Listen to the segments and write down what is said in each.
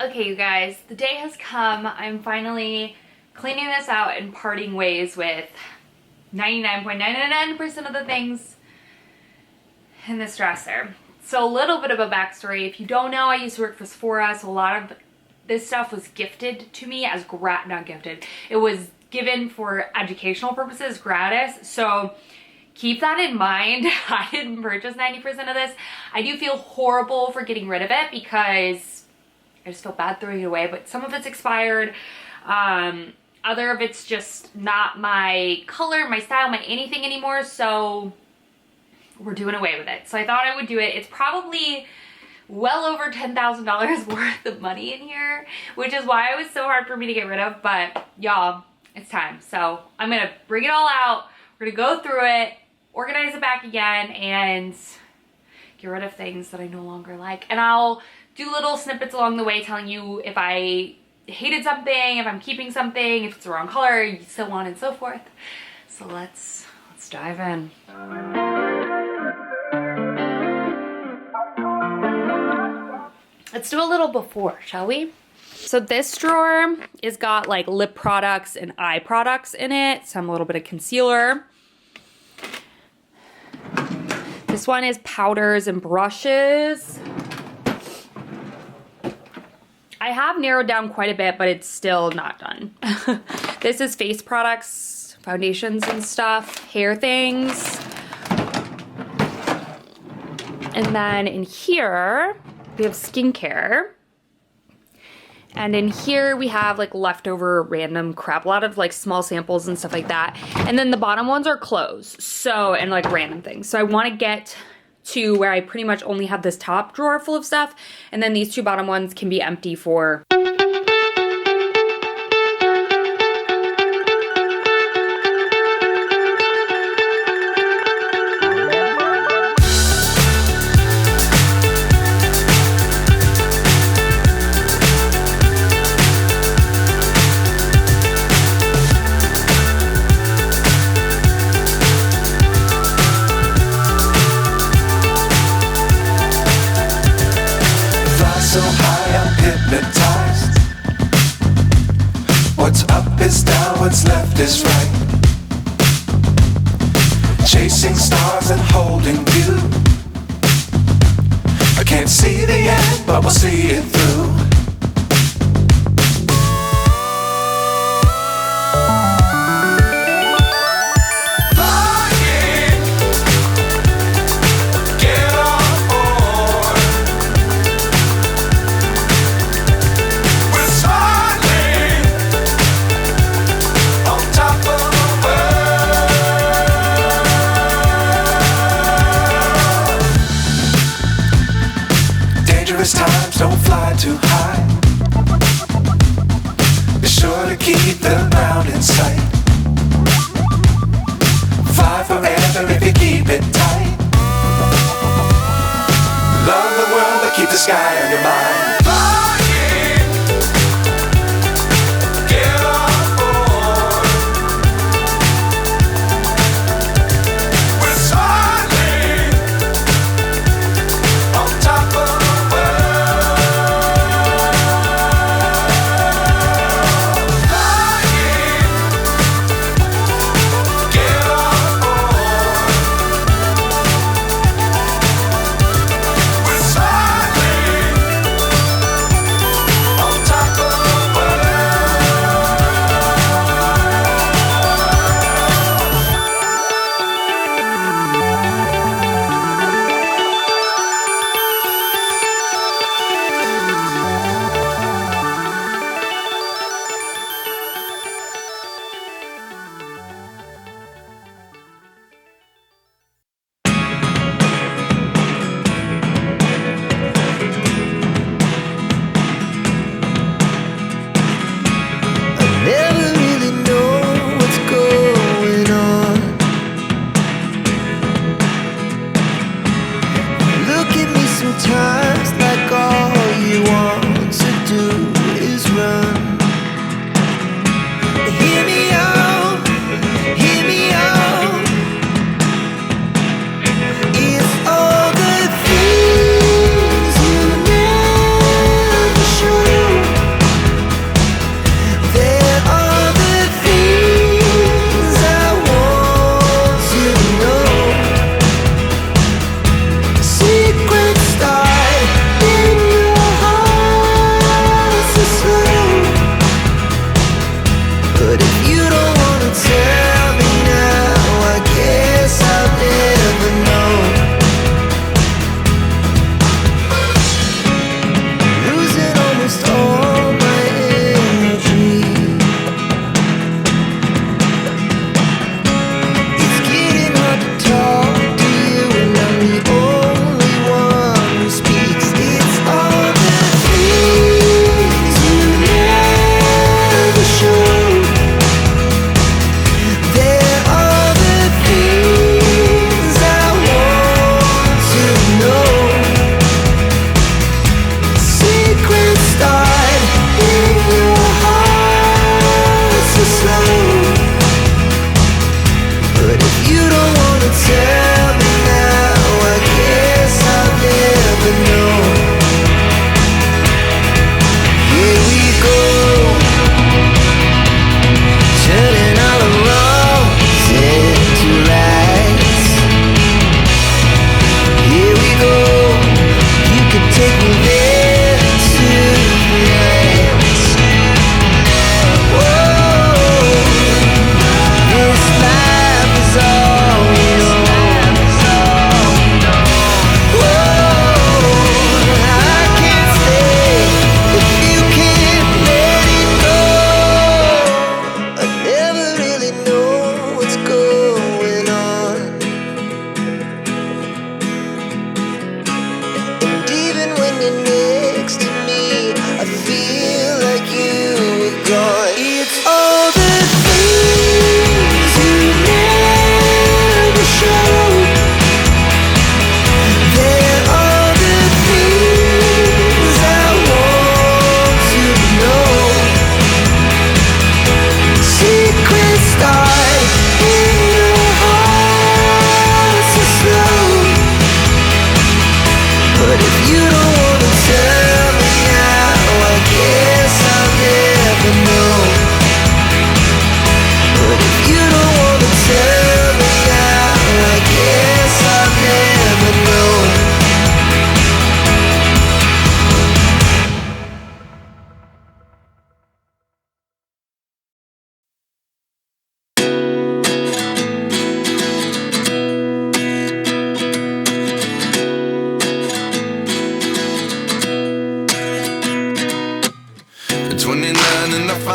Okay, you guys, the day has come. I'm finally cleaning this out and parting ways with 99.999% of the things in this dresser. So a little bit of a backstory. If you don't know, I used to work for Sephora, so a lot of this stuff was gifted to me as not gifted. It was given for educational purposes, gratis. So keep that in mind. I didn't purchase 90% of this. I do feel horrible for getting rid of it because I just feel bad throwing it away, but some of it's expired. Other of it's just not my color, my style, my anything anymore. So we're doing away with it. So I thought I would do it. It's probably well over $10,000 worth of money in here, which is why it was so hard for me to get rid of. But y'all, it's time. So I'm gonna bring it all out. We're gonna go through it, organize it back again, and get rid of things that I no longer like. And I'll do little snippets along the way telling you if I hated something, if I'm keeping something, if it's the wrong color, so on and so forth. So let's dive in. Let's do a little before, shall we? So this drawer is got like lip products and eye products in it, some a little bit of concealer. This one is powders and brushes. I have narrowed down quite a bit, but it's still not done. This is face products, foundations and stuff, hair things. And then in here, we have skincare. And in here we have like leftover random crap, a lot of like small samples and stuff like that. And then the bottom ones are clothes, so, and like random things. So I want to get to where I pretty much only have this top drawer full of stuff, and then these two bottom ones can be empty for so high I'm hypnotized. What's up is down, what's left is right. Chasing stars and holding you. I can't see the end, but we'll see it through. Times don't fly too high. Be sure to keep the ground in sight. Fly forever if you keep it tight. Love the world but keep the sky on your mind.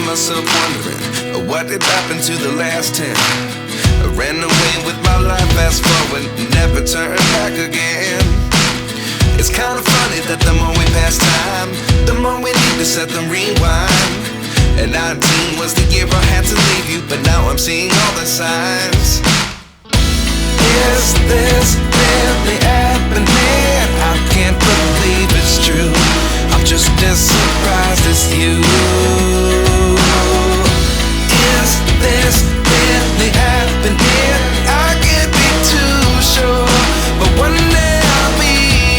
find myself wondering what did happen to the last 10. I ran away with my life, fast forward, never turn back again. It's kind of funny that the more we pass time, the more we need to set them rewind. And 19 was the year I had to leave you, but now I'm seeing all the signs. Is this really happening? I can't believe it's true. I'm just as surprised as you. Is this really happening? I can't be too sure, but one day I'll be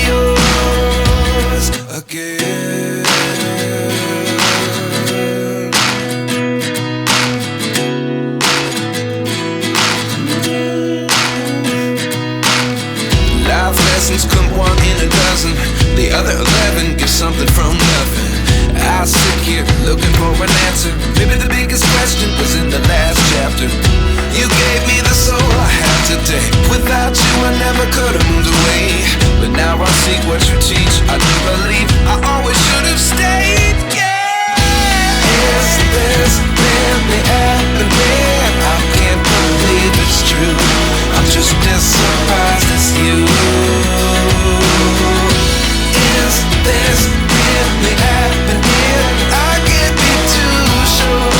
yours again. Life lessons come one in a dozen. The other 11 give something from nothing. I sit here looking for an answer. Maybe the biggest question was in the last chapter. You gave me the soul I have today. Without you I never could have moved away. But now I see what you teach. I do believe I always should have stayed. Yeah. Is this really happening? I can't believe it's true. I'm just as surprised as you. Is this really happening? I can't be too sure,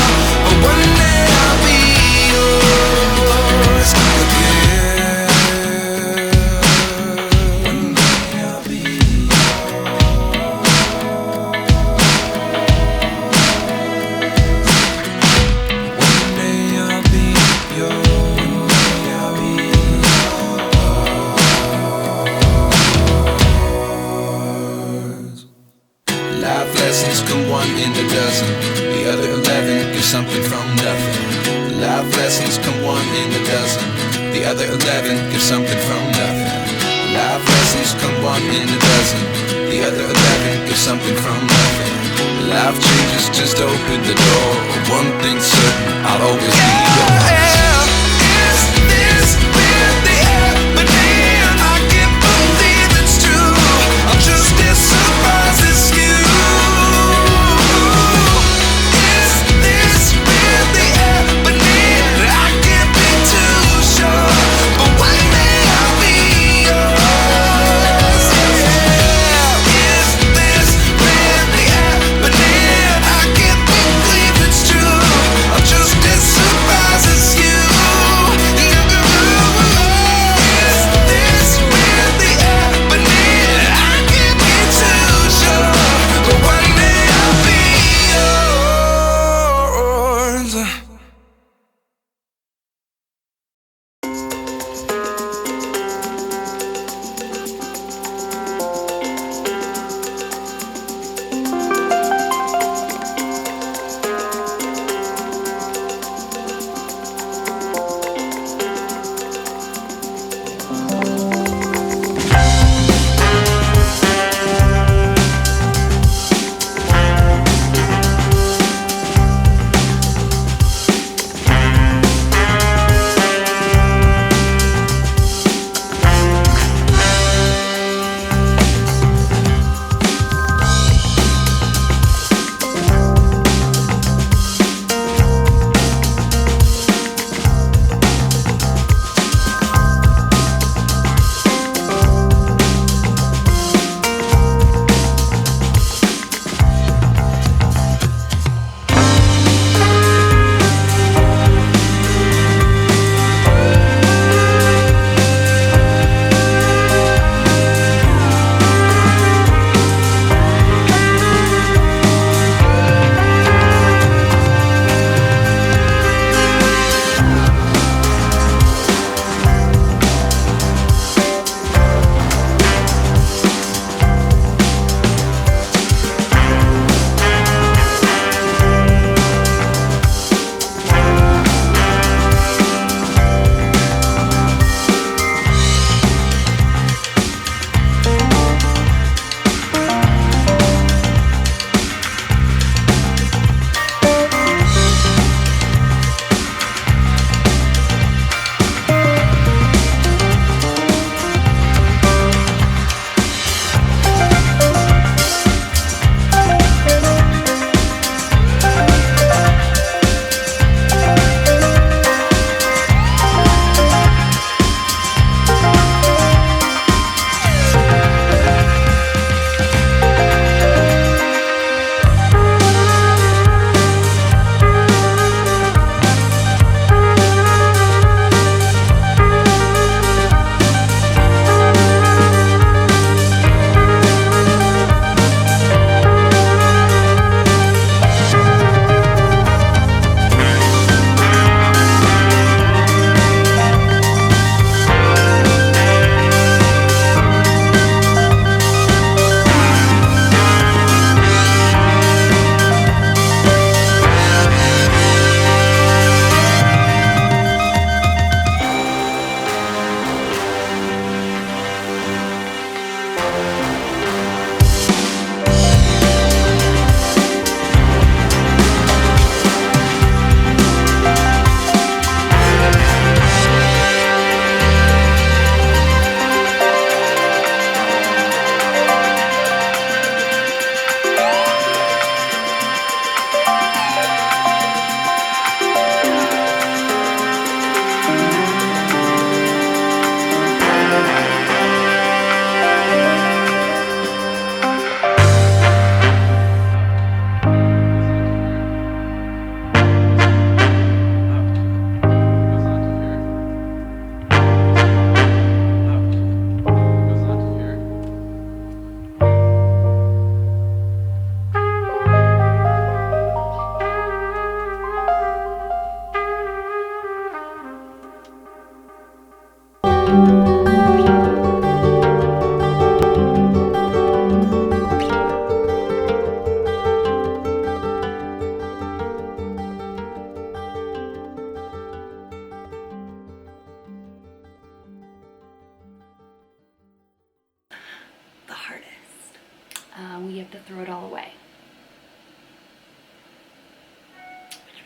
but one day I'll be yours again. One day I'll be yours. One day I'll be yours. One day I'll be yours. Life lessons come one in a dozen. The other 11 give something from nothing. Life lessons come one in a dozen. The other 11 give something from nothing. Life lessons come one in a dozen. The other 11 give something from nothing. Life changes just open the door. One thing's certain, I'll always be yours. Is this really happening? I can't believe it's true. I'm just as surprised as you. Is this really happening? I can't be too sure, but one day I'll be yours. Yeah. Is this really happening? I can't believe it's true. I'm just as surprised as you.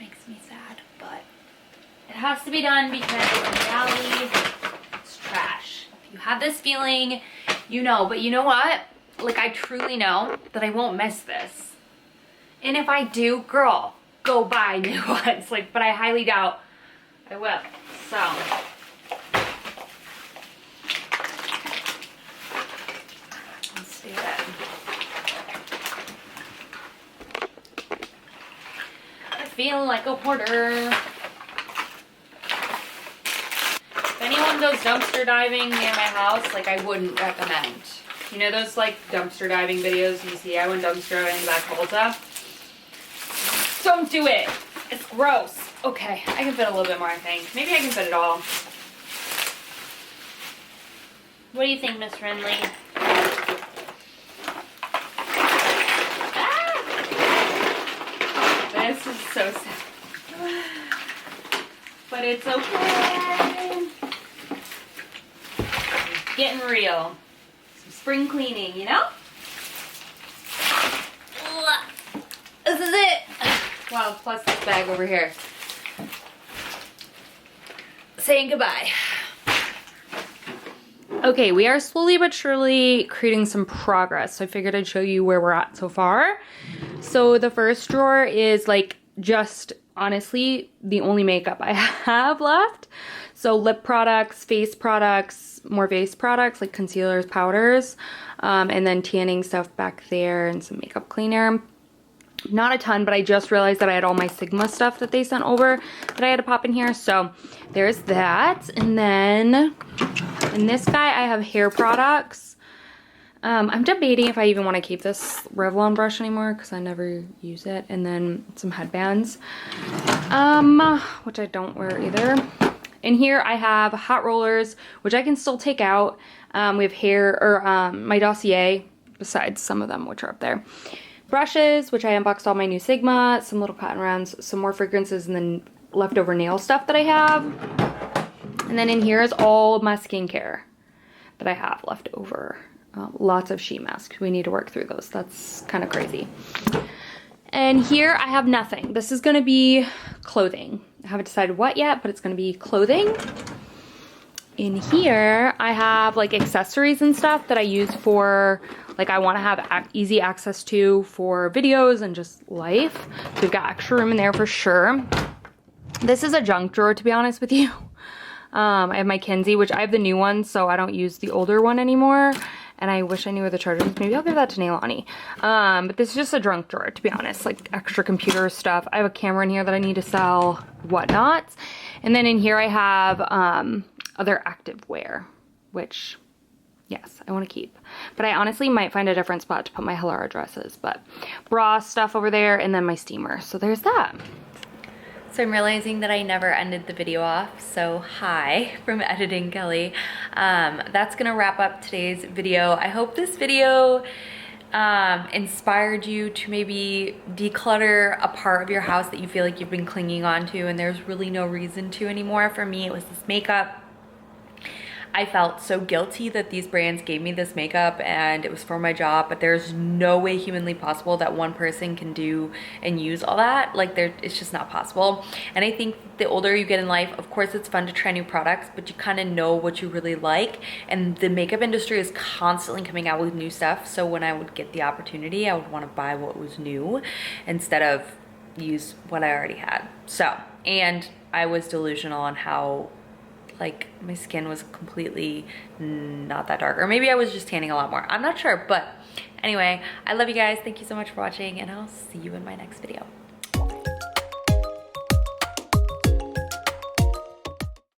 makes me sad, but it has to be done because in reality, it's trash. If you have this feeling, you know, but you know what? Like, I truly know that I won't miss this. And if I do, girl, go buy new ones. Like, but I highly doubt I will. So, let's do that. I feel like a hoarder. If anyone goes dumpster diving near my house, like, I wouldn't recommend. You know those like dumpster diving videos you see? I went dumpster diving back to Ulta. Don't do it. It's gross. Okay, I can fit a little bit more, I think. Maybe I can fit it all. What do you think, Miss Friendly? Ah! This is so sad. But it's okay. Getting real. Some spring cleaning, you know? This is it. Wow, plus this bag over here. Saying goodbye. Okay, we are slowly but surely creating some progress. So I figured I'd show you where we're at so far. So the first drawer is like just honestly the only makeup I have left. So lip products, face products, more face products like concealers, powders, and then tanning stuff back there and some makeup cleaner. Not a ton, but I just realized that I had all my Sigma stuff that they sent over that I had to pop in here. So there's that. And then in this guy, I have hair products. I'm debating if I even want to keep this Revlon brush anymore because I never use it. And then some headbands, which I don't wear either. In here, I have hot rollers, which I can still take out. We have hair, or my dossier, besides some of them, which are up there. Brushes, which I unboxed all my new Sigma, some little cotton rounds, some more fragrances, and then leftover nail stuff that I have. And then in here is all my skincare that I have left over. Lots of sheet masks. We need to work through those. That's kind of crazy. And here I have nothing. This is going to be clothing. I haven't decided what yet, but it's going to be clothing. In here, I have like accessories and stuff that I use for, like, I want to have easy access to for videos and just life. So we've got extra room in there for sure. This is a junk drawer, to be honest with you. I have my Kinsey, which I have the new one, so I don't use the older one anymore. And I wish I knew where the charger is. Maybe I'll give that to Nailani. But this is just a junk drawer, to be honest. Like extra computer stuff. I have a camera in here that I need to sell, whatnot. And then in here I have other active wear, which, yes, I want to keep. But I honestly might find a different spot to put my Halara dresses. But bra stuff over there, and then my steamer. So there's that. So I'm realizing that I never ended the video off, so hi from Editing Kelly. That's gonna wrap up today's video. I hope this video inspired you to maybe declutter a part of your house that you feel like you've been clinging on to and there's really no reason to anymore. For me, it was this makeup. I felt so guilty that these brands gave me this makeup and it was for my job, but there's no way humanly possible that one person can do and use all that. Like, it's just not possible. And I think the older you get in life, of course it's fun to try new products, but you kind of know what you really like. And the makeup industry is constantly coming out with new stuff. So when I would get the opportunity, I would want to buy what was new instead of use what I already had. So, and I was delusional on how, like, my skin was completely not that dark, or maybe I was just tanning a lot more. I'm not sure, but anyway, I love you guys. Thank you so much for watching, and I'll see you in my next video.